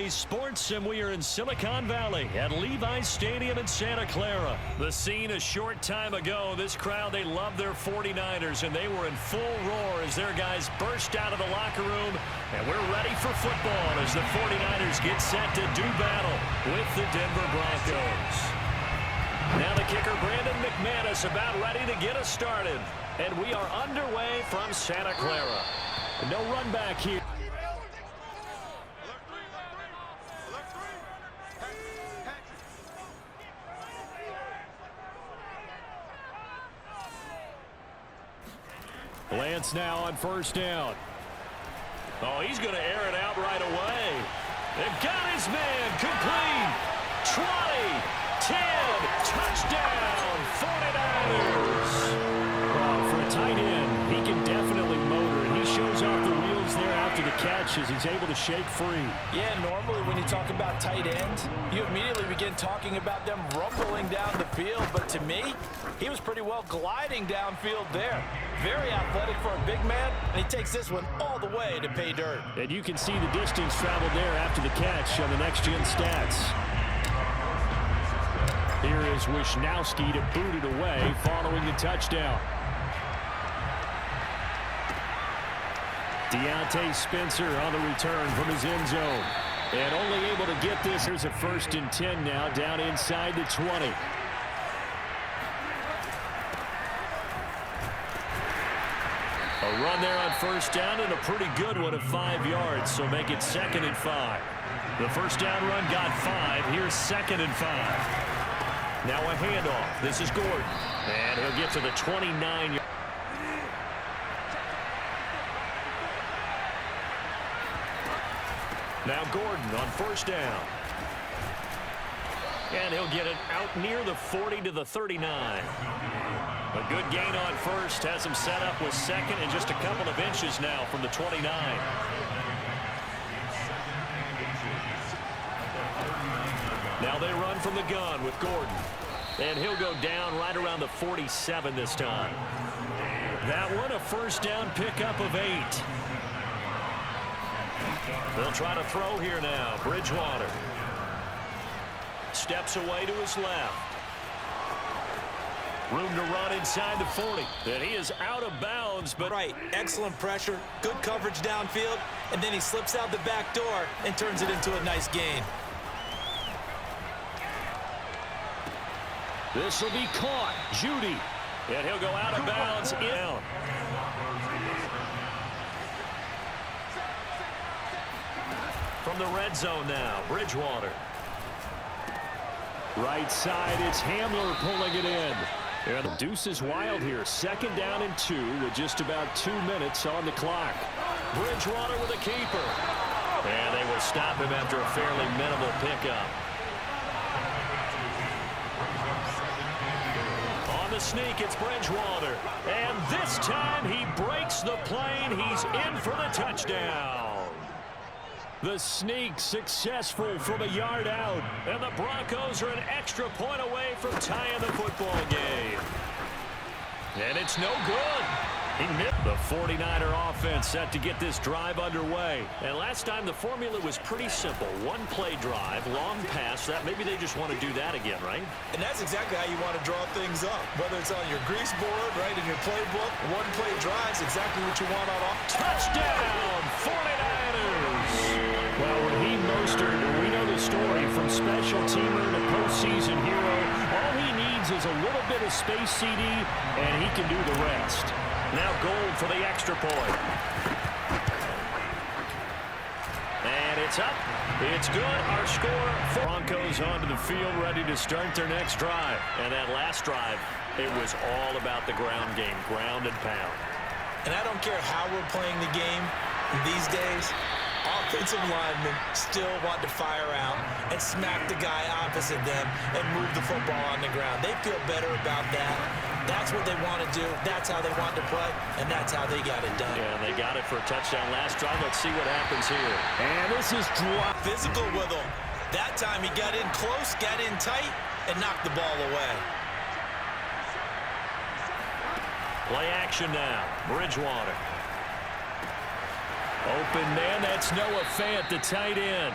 EA Sports, and we are in Silicon Valley at Levi's Stadium in Santa Clara. The scene a short time ago. This crowd, they love their 49ers, and they were in full roar as their guys burst out of the locker room. And we're ready for football as the 49ers get set to do battle with the Denver Broncos. Now the kicker, Brandon McManus, about ready to get us started. And we are underway from Santa Clara. No run back here. Lance now on first down. Oh, he's going to air it out right away. They've got his man complete. 20, 10, touchdown, 49ers. Oh, for a tight end, he can definitely motor it. He shows off the wheels there after the catch as he's able to shake free. Yeah, normally when you talk about tight ends, you immediately begin talking about them rumbling down the field. But to me, he was pretty well gliding downfield there. Very athletic for a big man, and he takes this one all the way to pay dirt. And you can see the distance traveled there after the catch on the next-gen stats. Here is Wisnowski to boot it away following the touchdown. Deontay Spencer on the return from his end zone. And only able to get this. Here's a 1st and 10 now down inside the 20. A run there on first down and a pretty good one of 5 yards, so make it 2nd and 5. The first down run got 5. Here's 2nd and 5. Now a handoff. This is Gordon. And he'll get to the 29. Now Gordon on first down. And he'll get it out near the 40 to the 39. A good gain on first. Has him set up with 2nd and just a couple of inches now from the 29. Now they run from the gun with Gordon. And he'll go down right around the 47 this time. That one a first down pickup of 8. They'll try to throw here now. Bridgewater. Steps away to his left. Room to run inside the 40. And he is out of bounds, but... Right, excellent pressure, good coverage downfield, and then he slips out the back door and turns it into a nice gain. This will be caught. Judy. And he'll go out of bounds. In. From the red zone now, Bridgewater. Right side, it's Hamler pulling it in. And the deuce is wild here. 2nd down and 2 with just about 2 minutes on the clock. Bridgewater with a keeper. And they will stop him after a fairly minimal pickup. On the sneak, it's Bridgewater. And this time he breaks the plane. He's in for the touchdown. The sneak successful from a yard out. And the Broncos are an extra point away from tying the football game. And it's no good. He missed. The 49er offense set to get this drive underway. And last time the formula was pretty simple. 1-play drive, long pass. That maybe they just want to do that again, right? And that's exactly how you want to draw things up. Whether it's on your grease board, right, in your playbook, 1-play drives, exactly what you want on offense. Touchdown, 49ers! Well, Raheem Mostert, we know the story from special teamer to postseason hero. All he needs is a little bit of space CD, and he can do the rest. Now Gold for the extra point. And it's up. It's good. Our score. Broncos onto the field, ready to start their next drive. And that last drive, it was all about the ground game, ground and pound. And I don't care how we're playing the game these days. Offensive linemen still want to fire out and smack the guy opposite them and move the football on the ground. They feel better about that. That's what they want to do. That's how they want to play, and that's how they got it done. Yeah, they got it for a touchdown last drive. Let's see what happens here. And this is dropped. Physical with him. That time he got in close, got in tight, and knocked the ball away. Play action now. Bridgewater. Open man, that's Noah Fant, the tight end.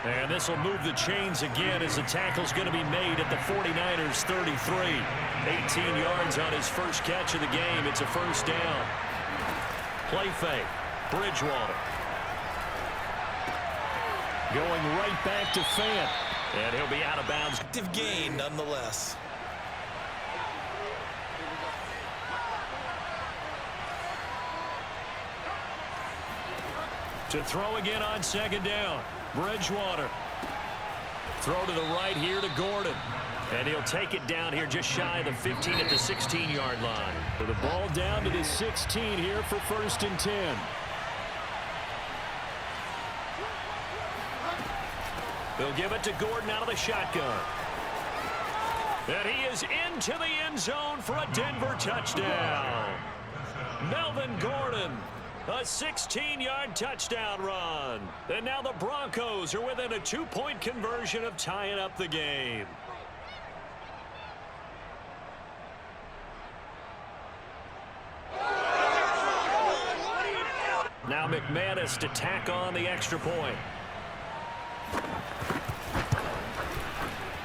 And this will move the chains again as the tackle's going to be made at the 49ers 33. 18 yards on his first catch of the game. It's a first down. Play fake. Bridgewater. Going right back to Fant. And he'll be out of bounds. Active gain nonetheless. To throw again on second down. Bridgewater. Throw to the right here to Gordon. And he'll take it down here just shy of the 15 at the 16-yard line. So the ball down to the 16 here for 1st and 10. They'll give it to Gordon out of the shotgun. And he is into the end zone for a Denver touchdown. Melvin Gordon. A 16-yard touchdown run. And now the Broncos are within a 2-point conversion of tying up the game. Now McManus to tack on the extra point.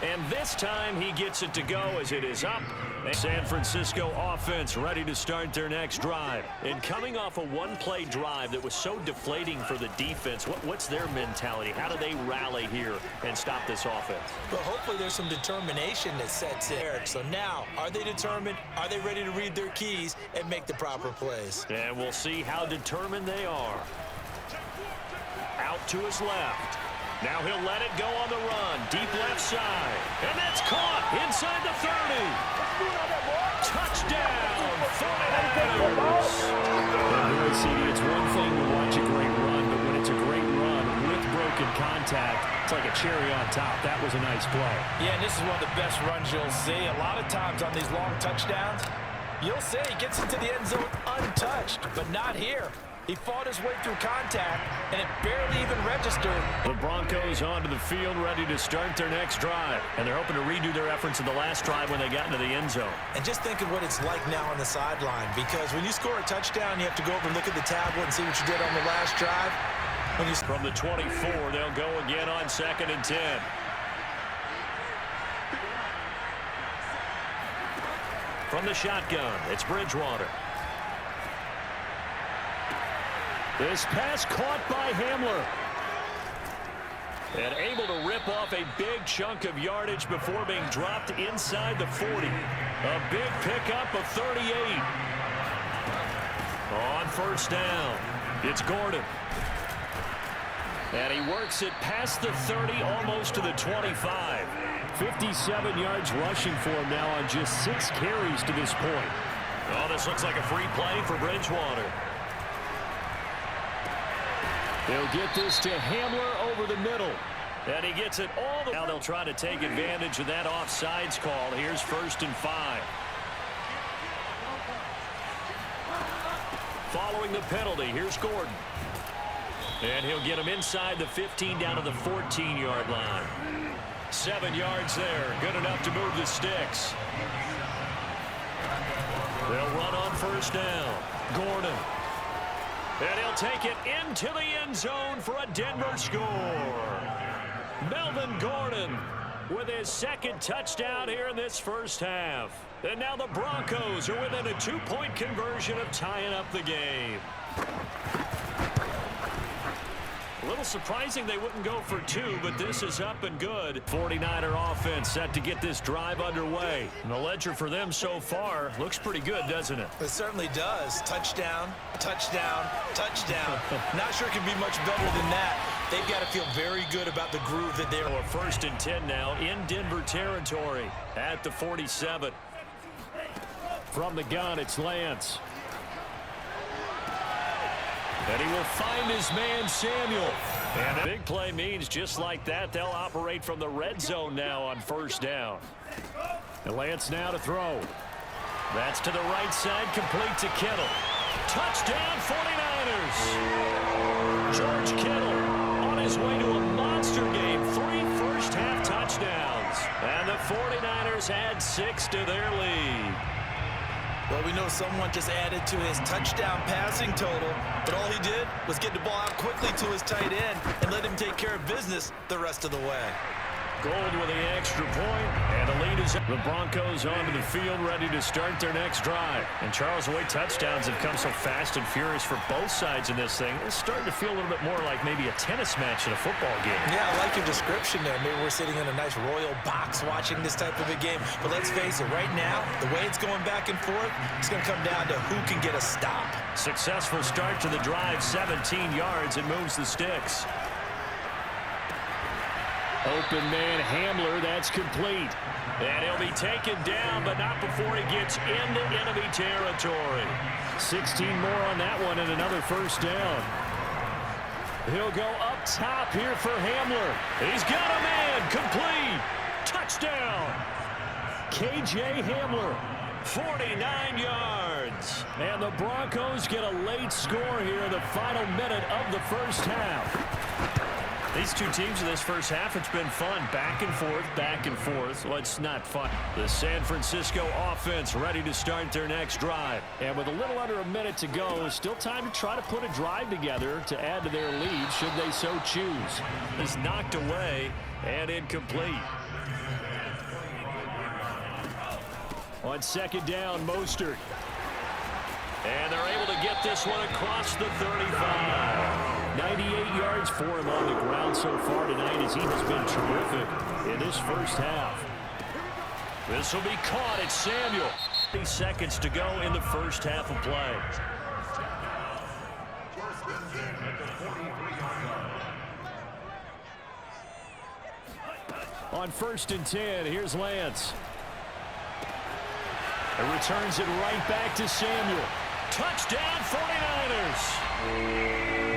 And this time he gets it to go as it is up. San Francisco offense ready to start their next drive. And coming off a one-play drive that was so deflating for the defense, what's their mentality? How do they rally here and stop this offense? Well, hopefully there's some determination that sets in. So now, are they determined? Are they ready to read their keys and make the proper plays? And we'll see how determined they are. Out to his left. Now he'll let it go on the run. Deep left side. And that's caught inside the 30. Touchdown, 49ers. It's one thing to watch a great run, but when it's a great run with broken contact, it's like a cherry on top. That was a nice play. Yeah, and this is one of the best runs you'll see. A lot of times on these long touchdowns, you'll see he gets into the end zone untouched, but not here. He fought his way through contact, and it barely even registered. The Broncos onto the field, ready to start their next drive. And they're hoping to redo their efforts in the last drive when they got into the end zone. And just think of what it's like now on the sideline, because when you score a touchdown, you have to go over and look at the tablet and see what you did on the last drive. From the 24, they'll go again on 2nd and 10. From the shotgun, it's Bridgewater. This pass caught by Hamler. And able to rip off a big chunk of yardage before being dropped inside the 40. A big pickup of 38. On 1st down, it's Gordon. And he works it past the 30, almost to the 25. 57 yards rushing for him now on just 6 carries to this point. Oh, this looks like a free play for Bridgewater. They'll get this to Hamler over the middle. And he gets it all the way. Now they'll try to take advantage of that offsides call. Here's 1st and 5. Following the penalty, here's Gordon. And he'll get him inside the 15 down to the 14-yard line. 7 yards there. Good enough to move the sticks. They'll run on 1st down. Gordon. And he'll take it into the end zone for a Denver score. Melvin Gordon with his 2nd touchdown here in this first half. And now the Broncos are within a 2-point conversion of tying up the game. A little surprising they wouldn't go for 2, but this is up and good. 49er offense set to get this drive underway. And the ledger for them so far looks pretty good, doesn't it? It certainly does. Touchdown, touchdown, touchdown. Not sure it could be much better than that. They've got to feel very good about the groove that they're on. 1st and 10 now in Denver territory at the 47. From the gun, it's Lance. And he will find his man, Samuel. And a big play means just like that, they'll operate from the red zone now on 1st down. And Lance now to throw. That's to the right side, complete to Kittle. Touchdown, 49ers! George Kittle on his way to a monster game. 3 first-half touchdowns. And the 49ers add 6 to their lead. Well, we know someone just added to his touchdown passing total, but all he did was get the ball out quickly to his tight end and let him take care of business the rest of the way. Gold with the extra point, and the lead is up. The Broncos onto the field, ready to start their next drive. And Charles, the way touchdowns have come so fast and furious for both sides in this thing, it's starting to feel a little bit more like maybe a tennis match in a football game. Yeah, I like your description there. Maybe we're sitting in a nice royal box watching this type of a game. But let's face it, right now, the way it's going back and forth, it's going to come down to who can get a stop. Successful start to the drive, 17 yards, and moves the sticks. Open man Hamler, that's complete. And he'll be taken down, but not before he gets into enemy territory. 16 more on that one and another first down. He'll go up top here for Hamler. He's got a man, complete. Touchdown. KJ Hamler, 49 yards. And the Broncos get a late score here in the final minute of the first half. These two teams in this first half, it's been fun. Back and forth, back and forth. Well, it's not fun. The San Francisco offense ready to start their next drive. And with a little under a minute to go, still time to try to put a drive together to add to their lead should they so choose. Is knocked away and incomplete. On second down, Mostert. And they're able to get this one across the 35. 98 yards for him on the ground so far tonight as he has been terrific in this first half. This will be caught at Samuel. 30 seconds to go in the first half of play. On 1st and 10, here's Lance. And returns it right back to Samuel. Touchdown 49ers.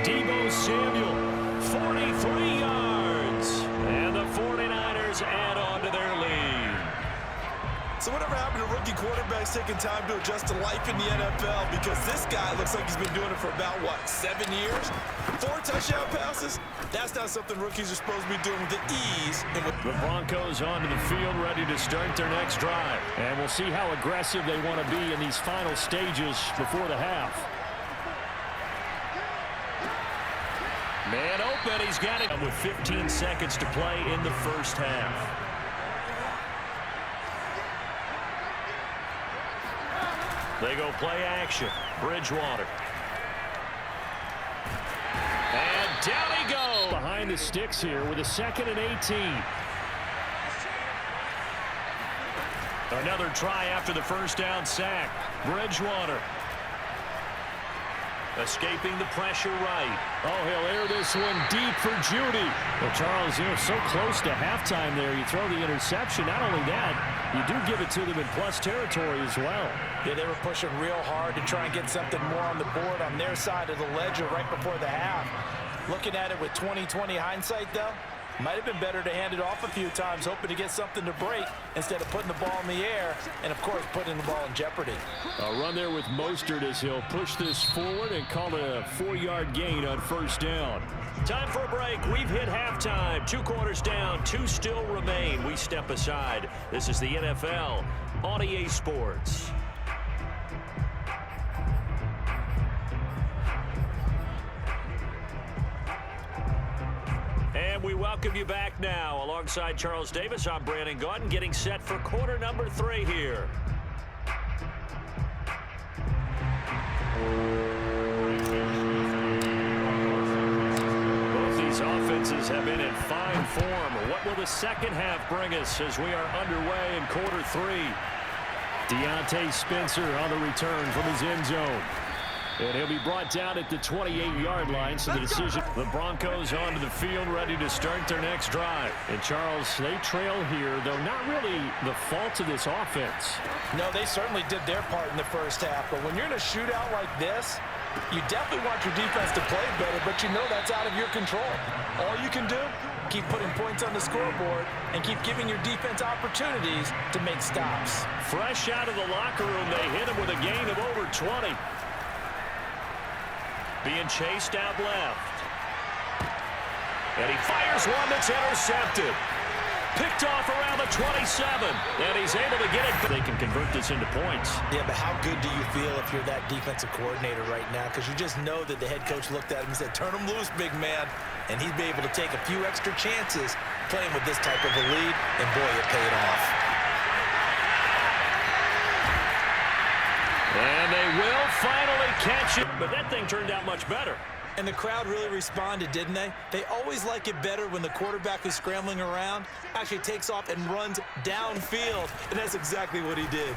Deebo Samuel, 43 yards. And the 49ers add on to their lead. So whatever happened to rookie quarterbacks taking time to adjust to life in the NFL? Because this guy looks like he's been doing it for about, what, 7 years? 4 touchdown passes? That's not something rookies are supposed to be doing with the ease. And with the Broncos onto the field, ready to start their next drive. And we'll see how aggressive they want to be in these final stages before the half. Man open, he's got it with 15 seconds to play in the first half. They go play action. Bridgewater. And down he goes. Behind the sticks here with a 2nd and 18. Another try after the first down sack. Bridgewater. Escaping the pressure right. Oh, he'll air this one deep for Judy. Well, Charles, so close to halftime there. You throw the interception. Not only that, you do give it to them in plus territory as well. Yeah, they were pushing real hard to try and get something more on the board on their side of the ledger right before the half. Looking at it with 20/20 hindsight, though, might have been better to hand it off a few times, hoping to get something to break instead of putting the ball in the air and, of course, putting the ball in jeopardy. A run there with Mostert as he'll push this forward and call it a 4-yard gain on first down. Time for a break. We've hit halftime. 2 quarters down. 2 still remain. We step aside. This is the NFL on EA Sports. And we welcome you back now. Alongside Charles Davis, I'm Brandon Gaudin, getting set for quarter number 3 here. Both these offenses have been in fine form. What will the second half bring us as we are underway in quarter 3? Deontay Spencer on the return from his end zone. And he'll be brought down at the 28-yard line, so the decision. The Broncos onto the field, ready to start their next drive. And Charles, they trail here, though not really the fault of this offense. No, they certainly did their part in the first half. But when you're in a shootout like this, you definitely want your defense to play better, but you know that's out of your control. All you can do, keep putting points on the scoreboard and keep giving your defense opportunities to make stops. Fresh out of the locker room, they hit him with a gain of over 20. Being chased out left. And he fires one that's intercepted. Picked off around the 27. And he's able to get it. They can convert this into points. Yeah, but how good do you feel if you're that defensive coordinator right now? Because you just know that the head coach looked at him and said, turn him loose, big man. And he'd be able to take a few extra chances playing with this type of a lead. And, boy, it paid off. And they will finally catch it. But that thing turned out much better. And the crowd really responded, didn't they? They always like it better when the quarterback who's scrambling around actually takes off and runs downfield. And that's exactly what he did.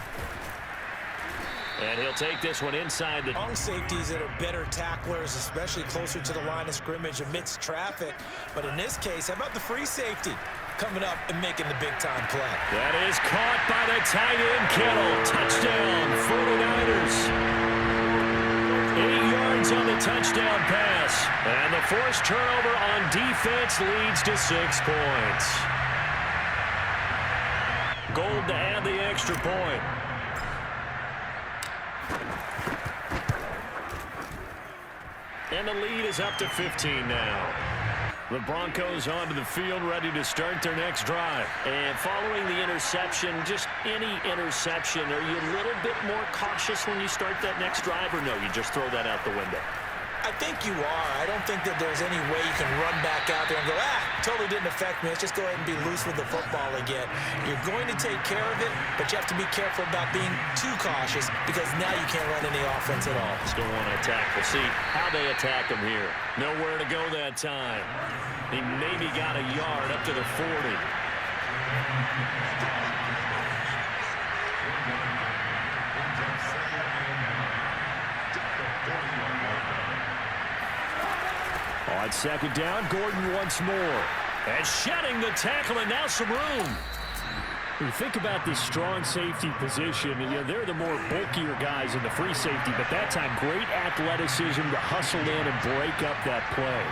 And he'll take this one inside the... Long safeties that are better tacklers, especially closer to the line of scrimmage amidst traffic. But in this case, how about the free safety coming up and making the big-time play? That is caught by the tight end, Kittle. Touchdown, 49ers. 8 yards on the touchdown pass. And the forced turnover on defense leads to 6 points. Gold to add the extra point. And the lead is up to 15 now. The Broncos onto the field, ready to start their next drive. And following the interception, just any interception, are you a little bit more cautious when you start that next drive, or no, you just throw that out the window? I think you are. I don't think that there's any way you can run back out there and go, totally didn't affect me. Let's just go ahead and be loose with the football again. You're going to take care of it, but you have to be careful about being too cautious because now you can't run any offense at all. Still want to attack. We'll see how they attack him here. Nowhere to go that time. He maybe got a yard up to the 40. On second down, Gordon once more. And shedding the tackle, and now some room. When you think about this strong safety position, they're the more bulkier guys in the free safety, but that time, great athleticism to hustle in and break up that play.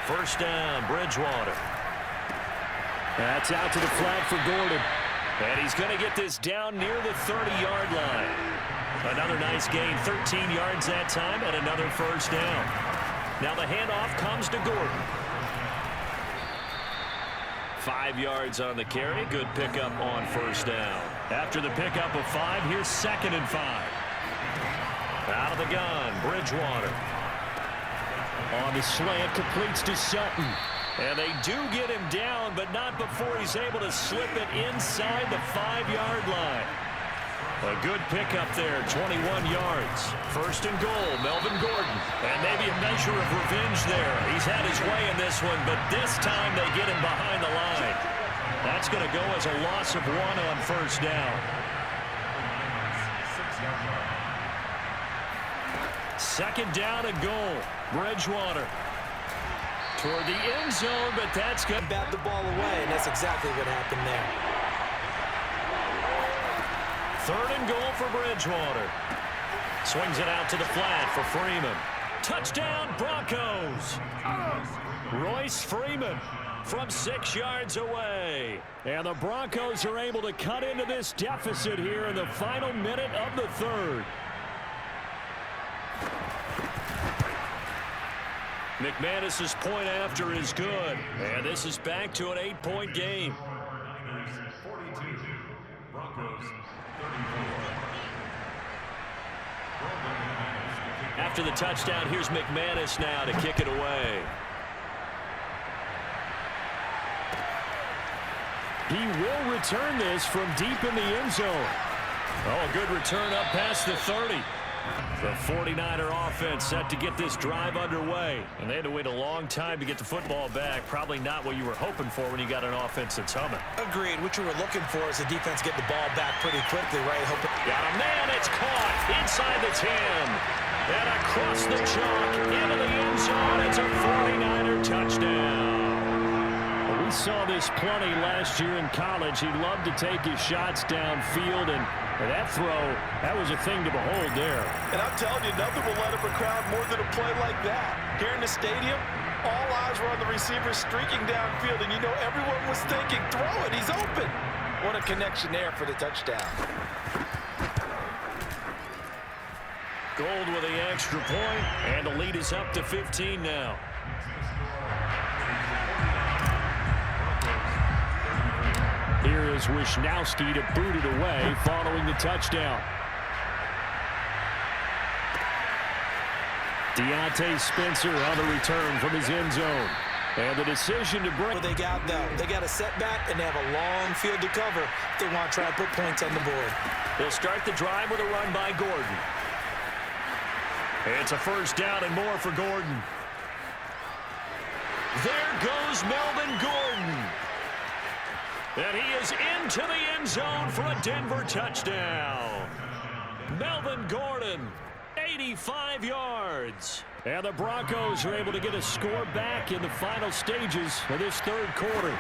First down, Bridgewater. That's out to the flat for Gordon. And he's going to get this down near the 30-yard line. Another nice gain, 13 yards that time, and another first down. Now the handoff comes to Gordon. 5 yards on the carry. Good pickup on first down. After the pickup of 5, here's 2nd and 5. Out of the gun, Bridgewater. On the slant, completes to Sutton. And they do get him down, but not before he's able to slip it inside the 5-yard line. A good pickup there, 21 yards. First and goal, Melvin Gordon. And maybe a measure of revenge there. He's had his way in this one, but this time they get him behind the line. That's going to go as a loss of 1 on first down. Second down and goal. Bridgewater toward the end zone, but that's good. Bat the ball away, and that's exactly what happened there. Third and goal for Bridgewater. Swings it out to the flat for Freeman. Touchdown, Broncos. Royce Freeman from 6 yards away. And the Broncos are able to cut into this deficit here in the final minute of the third. McManus's point after is good. And this is back to an 8-point game. After the touchdown, here's McManus now to kick it away. He will return this from deep in the end zone. Oh, a good return up past the 30. The 49er offense set to get this drive underway. And they had to wait a long time to get the football back. Probably not what you were hoping for when you got an offense that's humming. Agreed. What you were looking for is the defense get the ball back pretty quickly, right? Got a man. It's caught inside the 10. And across the chalk into the end zone. It's a 49er touchdown. Well, we saw this plenty last year in college. He loved to take his shots downfield, and that throw, that was a thing to behold there. And I'm telling you, nothing will let up a crowd more than a play like that. Here in the stadium, all eyes were on the receiver streaking downfield, and you know everyone was thinking, throw it, he's open. What a connection there for the touchdown. Gold with the extra point, and the lead is up to 15 now. allows Wisnowski to boot it away following the touchdown. Deontay Spencer on the return from his end zone. And the decision to bring... They got a setback, and they have a long field to cover if they want to try and put points on the board. They'll start the drive with a run by Gordon. It's a first down and more for Gordon. There goes Melvin Gordon. And he is into the end zone for a Denver touchdown. Melvin Gordon, 85 yards. And the Broncos are able to get a score back in the final stages of this third quarter.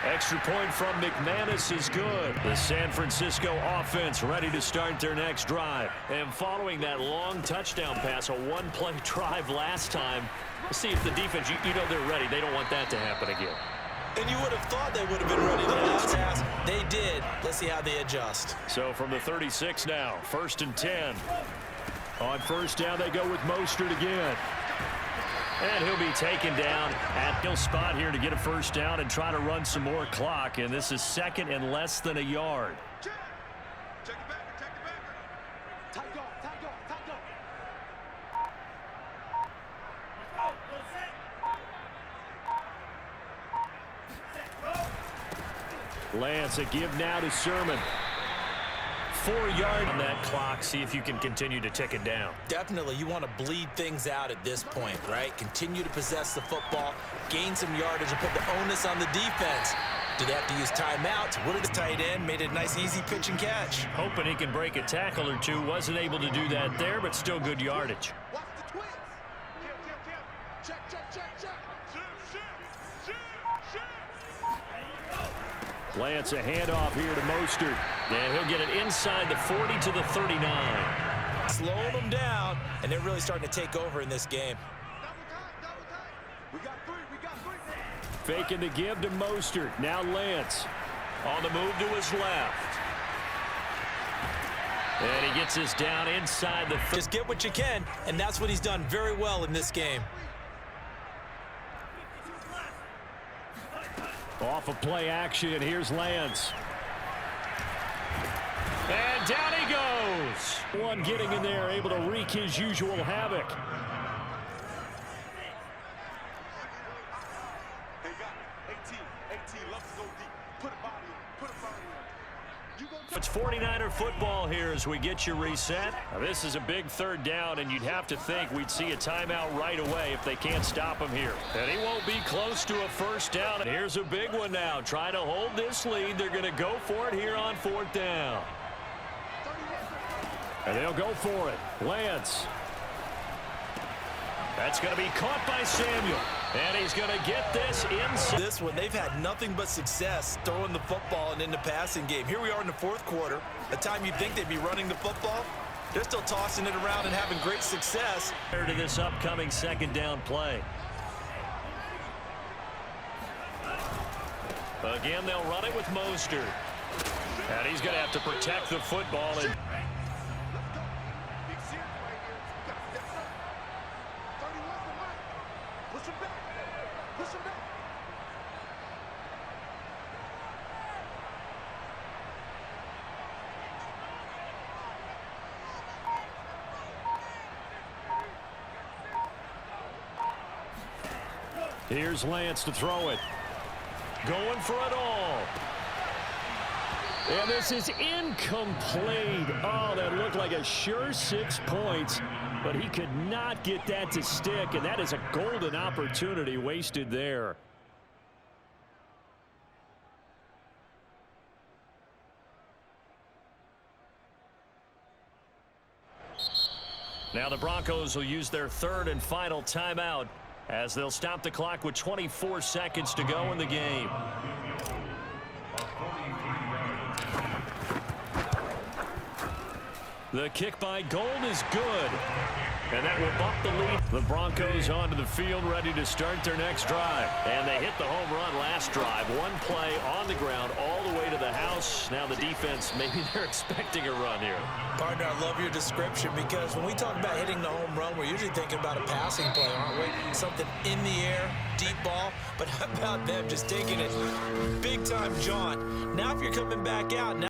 Extra point from McManus is good. The San Francisco offense ready to start their next drive. And following that long touchdown pass, a one-play drive last time, let's see if the defense, you know they're ready. They don't want that to happen again. And you would have thought they would have been ready the last pass. They did. Let's see how they adjust. So from the 36 now, 1st and 10. On first down, they go with Mostert again. And he'll be taken down at no spot here to get a first down and try to run some more clock. And this is 2nd and less than a yard. Check it back. Tight go. Lance, a give now to Sermon. 4 yards on that clock. See if you can continue to tick it down. Definitely, you want to bleed things out at this point, right? Continue to possess the football, gain some yardage, and put the onus on the defense. Do they have to use timeouts? What did the tight end? Made it a nice, easy pitch and catch. Hoping he can break a tackle or two. Wasn't able to do that there, but still good yardage. Watch the twins. Check. Lance, a handoff here to Mostert. And he'll get it inside the 40 to the 39. Slowing them down, and they're really starting to take over in this game. Double time. We got three. Faking the give to Mostert. Now Lance on the move to his left. And he gets us down inside the... Just get what you can, and that's what he's done very well in this game. Off of play action, here's Lance. And down he goes. One getting in there, able to wreak his usual havoc. They got 18, love to go deep. Put a body in. It's 49er football here as we get you reset. Now, this is a big third down, and you'd have to think we'd see a timeout right away if they can't stop him here. And he won't be close to a first down. Here's a big one now. Trying to hold this lead. They're going to go for it here on 4th down. And they'll go for it. Lance. That's going to be caught by Samuel. And he's going to get this inside. This one, they've had nothing but success throwing the football and in the passing game. Here we are in the 4th quarter. A time you'd think they'd be running the football. They're still tossing it around and having great success. To this upcoming 2nd down play. Again, they'll run it with Mostert. And he's going to have to protect the football. And here's Lance to throw it. Going for it all. And this is incomplete. Oh, that looked like a sure 6 points, but he could not get that to stick, and that is a golden opportunity wasted there. Now the Broncos will use their 3rd and final timeout as they'll stop the clock with 24 seconds to go in the game. The kick by Gold is good. And that will bump the lead. The Broncos onto the field, ready to start their next drive. And they hit the home run last drive. One play on the ground all the way to the house. Now the defense, maybe they're expecting a run here. Partner, I love your description because when we talk about hitting the home run, we're usually thinking about a passing play, aren't we? Something in the air, deep ball. But how about them just taking it big time jaunt? Now if you're coming back out, now